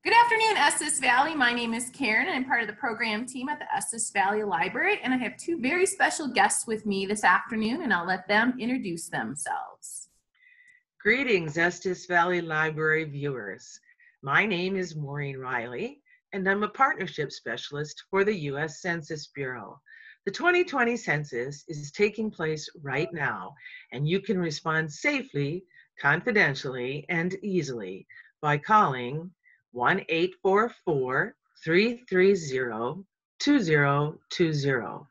Good afternoon, Estes Valley. My name is Karen, and I'm part of the program team at the Estes Valley Library, and I have two very special guests with me this afternoon, and I'll let them introduce themselves. Greetings, Estes Valley Library viewers. My name is Maureen Reilly, and I'm a partnership specialist for the U.S. Census Bureau. The 2020 census is taking place right now, and you can respond safely, confidentially, and easily by calling 1-844-330-2020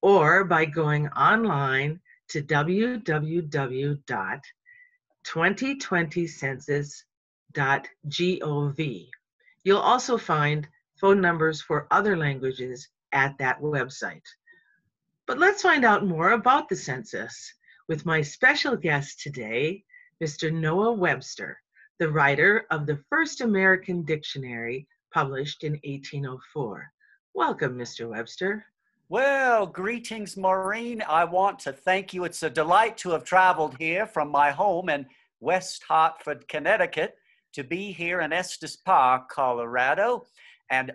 or by going online to www.2020census.gov. You'll also find phone numbers for other languages at that website. But let's find out more about the census with my special guest today, Mr. Noab Webster, the writer of the first American dictionary published in 1804. Welcome, Mr. Webster. Well, greetings, Maureen. I want to thank you. It's a delight to have traveled here from my home in West Hartford, Connecticut, to be here in Estes Park, Colorado. And,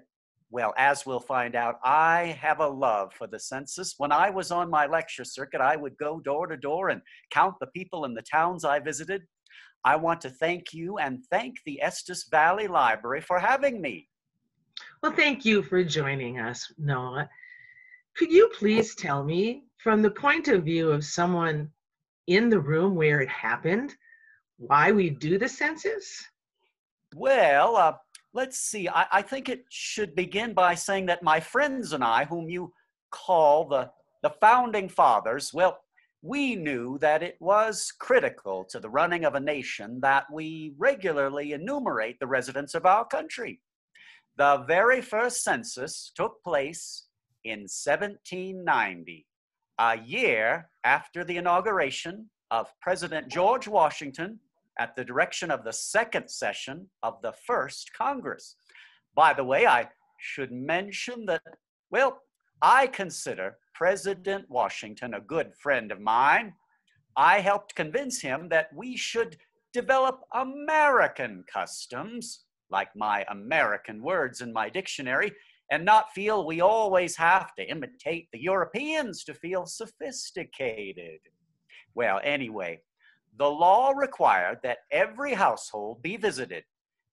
well, as we'll find out, I have a love for the census. When I was on my lecture circuit, I would go door to door and count the people in the towns I visited. I want to thank you and thank the Estes Valley Library for having me. Well, thank you for joining us, Noah. Could you please tell me, from the point of view of someone in the room where it happened, why we do the census? Well, let's see. I think it should begin by saying that my friends and I, whom you call the founding fathers, well, we knew that it was critical to the running of a nation that we regularly enumerate the residents of our country. The very first census took place in 1790, a year after the inauguration of President George Washington at the direction of the second session of the first Congress. By the way, I should mention that, well, I consider President Washington a good friend of mine. I helped convince him that we should develop American customs, like my American words in my dictionary, and not feel we always have to imitate the Europeans to feel sophisticated. Well, anyway, the law required that every household be visited,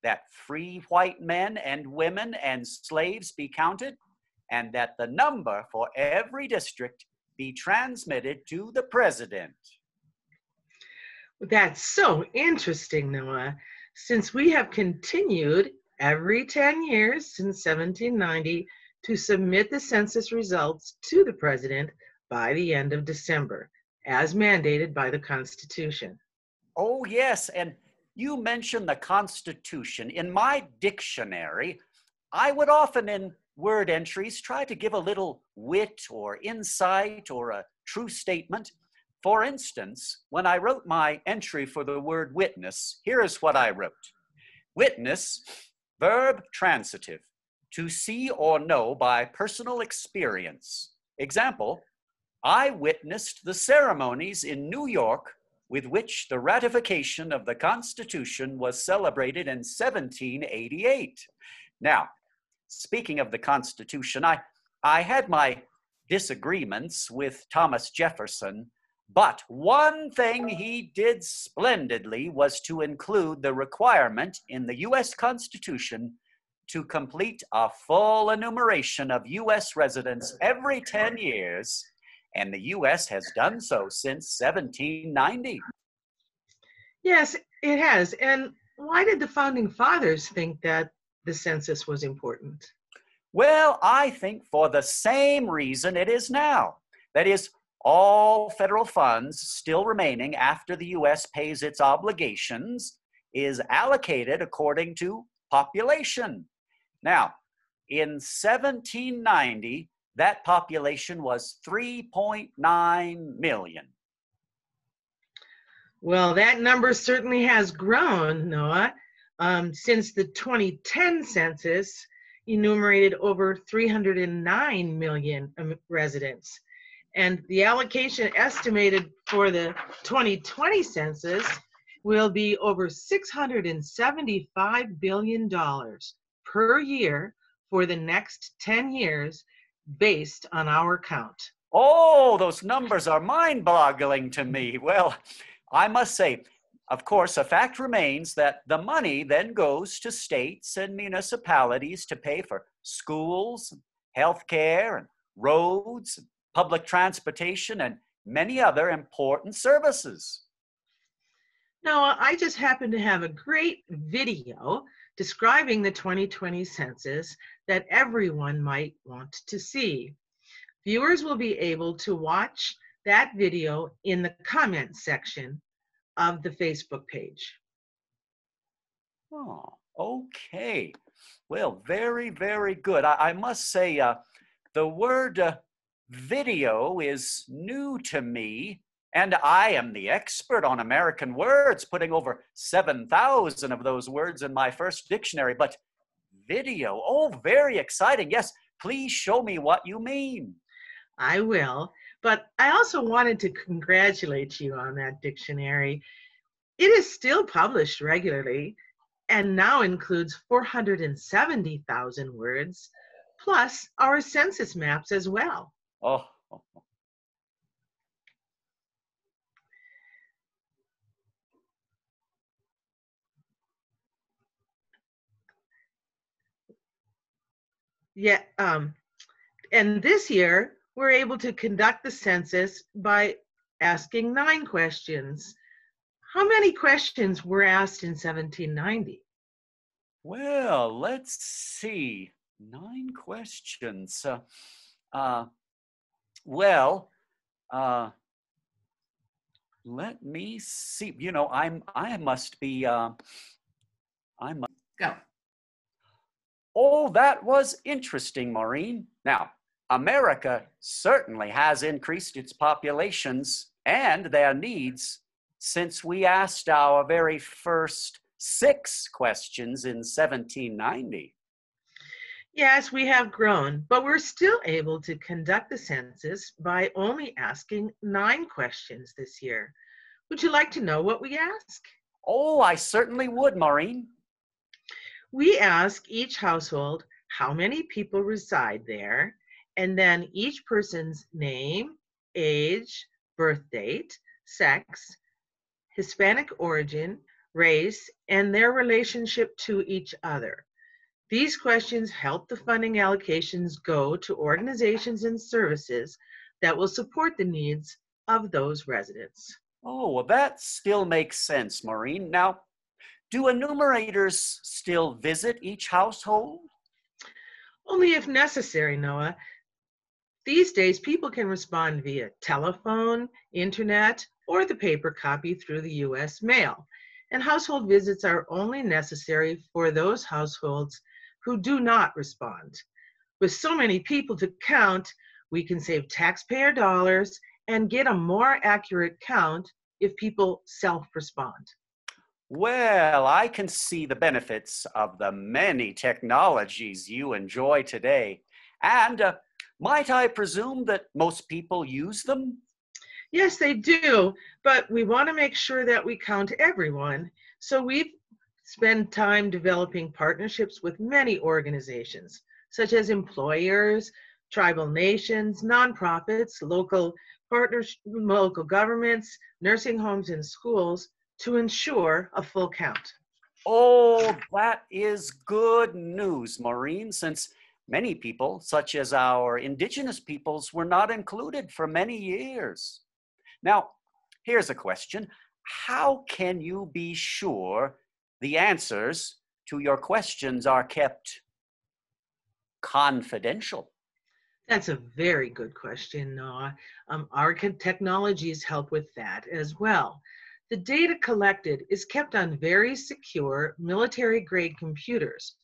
that free white men and women and slaves be counted, and that the number for every district be transmitted to the president. That's so interesting, Noah, since we have continued every 10 years since 1790 to submit the census results to the president by the end of December, as mandated by the Constitution. Oh, yes, and you mentioned the Constitution. In my dictionary, I would often in word entries try to give a little wit or insight or a true statement. For instance, when I wrote my entry for the word witness, here is what I wrote. Witness, verb transitive, to see or know by personal experience. Example, I witnessed the ceremonies in New York with which the ratification of the Constitution was celebrated in 1788. Now, speaking of the Constitution, I had my disagreements with Thomas Jefferson, but one thing he did splendidly was to include the requirement in the U.S. Constitution to complete a full enumeration of U.S. residents every 10 years, and the U.S. has done so since 1790. Yes, it has. And why did the founding fathers think that the census was important? Well, I think for the same reason it is now. That is, all federal funds still remaining after the U.S. pays its obligations is allocated according to population. Now, in 1790, that population was 3.9 million. Well, that number certainly has grown, Noah. Since the 2010 census enumerated over 309 million residents. And the allocation estimated for the 2020 census will be over $675 billion per year for the next 10 years based on our count. Oh, those numbers are mind-boggling to me. Well, I must say, of course, a fact remains that the money then goes to states and municipalities to pay for schools, healthcare, and roads, public transportation, and many other important services. Now, I just happen to have a great video describing the 2020 census that everyone might want to see. Viewers will be able to watch that video in the comments section of the Facebook page. Oh, okay. Well, very, very good. I must say, the word video is new to me, and I am the expert on American words, putting over 7,000 of those words in my first dictionary. But video, oh, very exciting. Yes, please show me what you mean. I will, but I also wanted to congratulate you on that dictionary. It is still published regularly and now includes 470,000 words, plus our census maps as well. Oh. Yeah, and this year, we're able to conduct the census by asking 9 questions. How many questions were asked in 1790? Well, let's see. 9 questions. Let me see. You know, I must be. Go. Oh, that was interesting, Maureen. Now, America certainly has increased its populations and their needs since we asked our very first 6 questions in 1790. Yes, we have grown, but we're still able to conduct the census by only asking 9 questions this year. Would you like to know what we ask? Oh, I certainly would, Maureen. We ask each household how many people reside there, and then each person's name, age, birth date, sex, Hispanic origin, race, and their relationship to each other. These questions help the funding allocations go to organizations and services that will support the needs of those residents. Oh, well, that still makes sense, Maureen. Now, do enumerators still visit each household? Only if necessary, Noah. These days, people can respond via telephone, internet, or the paper copy through the U.S. mail. And household visits are only necessary for those households who do not respond. With so many people to count, we can save taxpayer dollars and get a more accurate count if people self-respond. Well, I can see the benefits of the many technologies you enjoy today. And might I presume that most people use them? Yes, they do, but we want to make sure that we count everyone. So we've spent time developing partnerships with many organizations, such as employers, tribal nations, nonprofits, local partners, local governments, nursing homes, and schools to ensure a full count. Oh, that is good news, Maureen, since many people, such as our indigenous peoples, were not included for many years. Now, here's a question. How can you be sure the answers to your questions are kept confidential? That's a very good question, Noah. Our technologies help with that as well. The data collected is kept on very secure military-grade computers,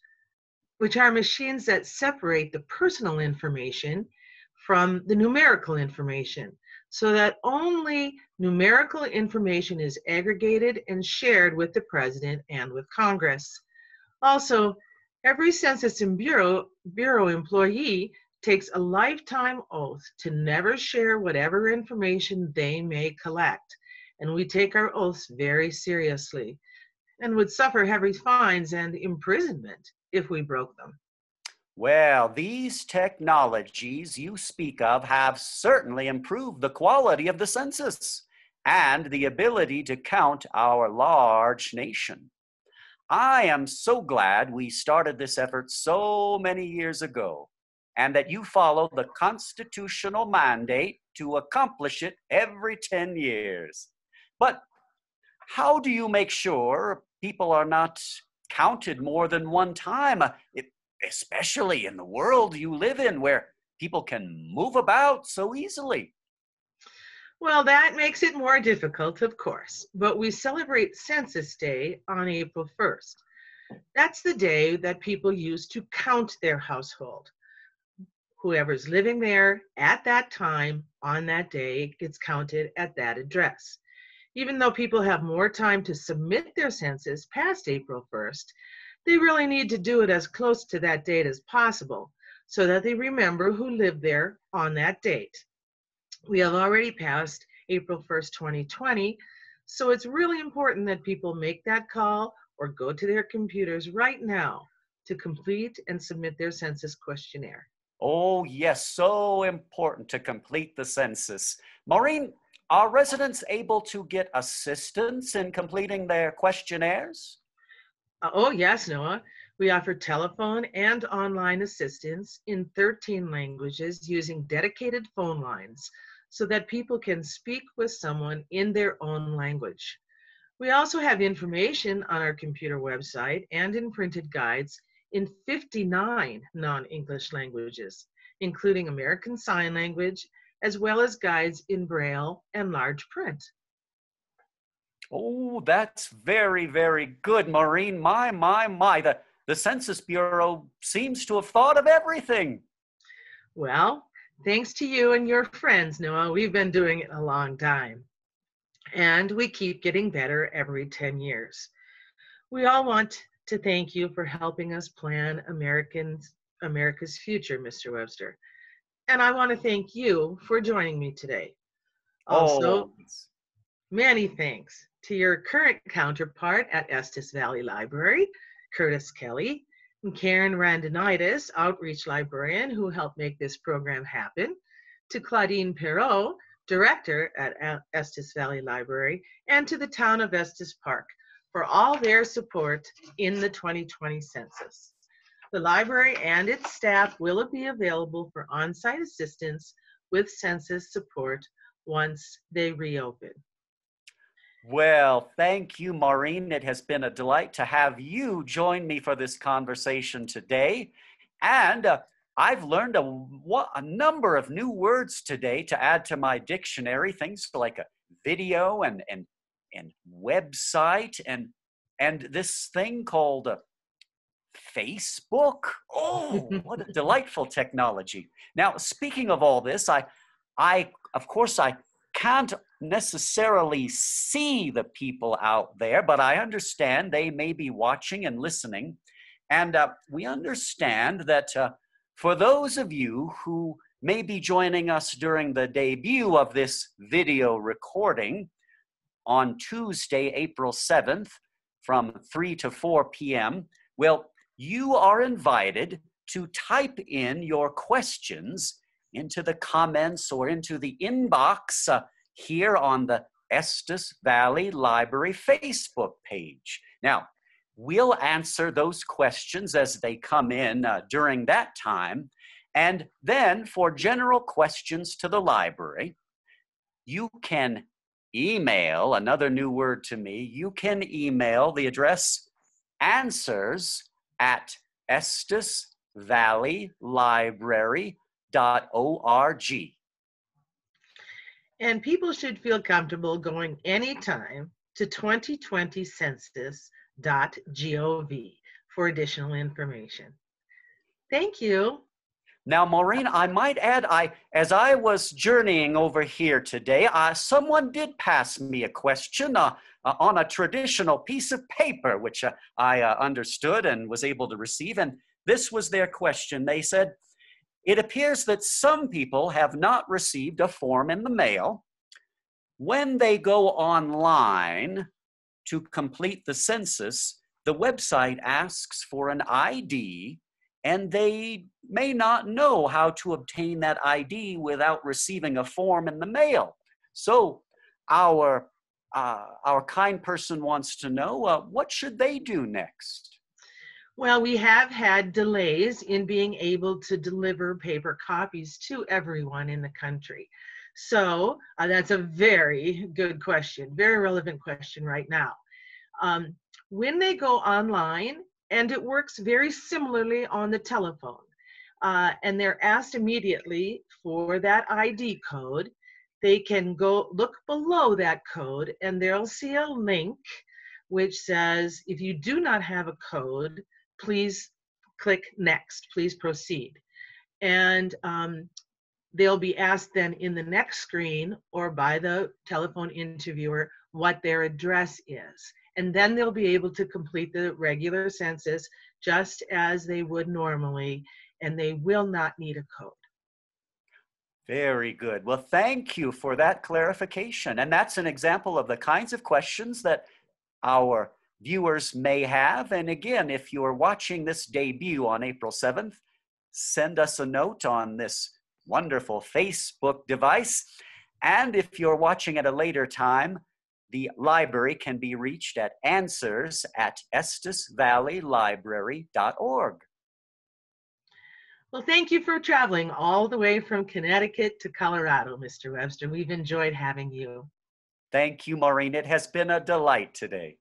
which are machines that separate the personal information from the numerical information, so that only numerical information is aggregated and shared with the President and with Congress. Also, every Census and Bureau employee takes a lifetime oath to never share whatever information they may collect. and we take our oaths very seriously and would suffer heavy fines and imprisonment if we broke them. Well, these technologies you speak of have certainly improved the quality of the census and the ability to count our large nation. I am so glad we started this effort so many years ago, and that you follow the constitutional mandate to accomplish it every 10 years. But how do you make sure people are not counted more than one time, especially in the world you live in where people can move about so easily? Well, that makes it more difficult, of course, but we celebrate Census Day on April 1st. That's the day that people use to count their household. Whoever's living there at that time on that day gets counted at that address. Even though people have more time to submit their census past April 1st, they really need to do it as close to that date as possible so that they remember who lived there on that date. We have already passed April 1st, 2020, so it's really important that people make that call or go to their computers right now to complete and submit their census questionnaire. Oh, yes, so important to complete the census. Maureen, are residents able to get assistance in completing their questionnaires? Oh, yes, Noah. We offer telephone and online assistance in 13 languages using dedicated phone lines so that people can speak with someone in their own language. We also have information on our computer website and in printed guides in 59 non-English languages, including American Sign Language, as well as guides in Braille and large print. Oh, that's very, very good, Maureen. My. The Census Bureau seems to have thought of everything. Well, thanks to you and your friends, Noah, we've been doing it a long time. And we keep getting better every 10 years. We all want to thank you for helping us plan America's future, Mr. Webster. And I want to thank you for joining me today. Also, Oh, many thanks to your current counterpart at Estes Valley Library, Curtis Kelly, and Karen Randonitis, Outreach Librarian, who helped make this program happen, to Claudine Perrault, Director at Estes Valley Library, and to the town of Estes Park for all their support in the 2020 census. The library and its staff will be available for on-site assistance with census support once they reopen. well, thank you, Maureen. It has been a delight to have you join me for this conversation today. And I've learned a number of new words today to add to my dictionary, things like a video and website and this thing called Facebook. Oh, what a delightful technology. Now, speaking of all this, of course, I can't necessarily see the people out there, but I understand they may be watching and listening. And we understand that for those of you who may be joining us during the debut of this video recording on Tuesday, April 7th from 3 to 4 p.m., well, you are invited to type in your questions into the comments or into the inbox here on the Estes Valley Library Facebook page. Now, we'll answer those questions as they come in during that time. And then for general questions to the library, you can email, another new word to me, you can email the address answers@estesvalleylibrary.org. And people should feel comfortable going anytime to 2020census.gov for additional information. Thank you. Now, Maureen, I might add, as I was journeying over here today, someone did pass me a question on a traditional piece of paper, which I understood and was able to receive. And this was their question. They said, "It appears that some people have not received a form in the mail. when they go online to complete the census, the website asks for an ID, and they may not know how to obtain that ID without receiving a form in the mail. So our kind person wants to know, what should they do next? Well, we have had delays in being able to deliver paper copies to everyone in the country. So that's a very good question, very relevant question right now. When they go online, and it works very similarly on the telephone, and they're asked immediately for that ID code, they can go look below that code and they'll see a link which says, if you do not have a code, please click next, please proceed. And they'll be asked then in the next screen or by the telephone interviewer what their address is. And then they'll be able to complete the regular census just as they would normally, and they will not need a code. Very good. Well, thank you for that clarification. And that's an example of the kinds of questions that our viewers may have. And again, if you're watching this debut on April 7th, send us a note on this wonderful Facebook device. And if you're watching at a later time, the library can be reached at answers@Estes-Valley-Library.org. Well, thank you for traveling all the way from Connecticut to Colorado, Mr. Webster. We've enjoyed having you. Thank you, Maureen. It has been a delight today.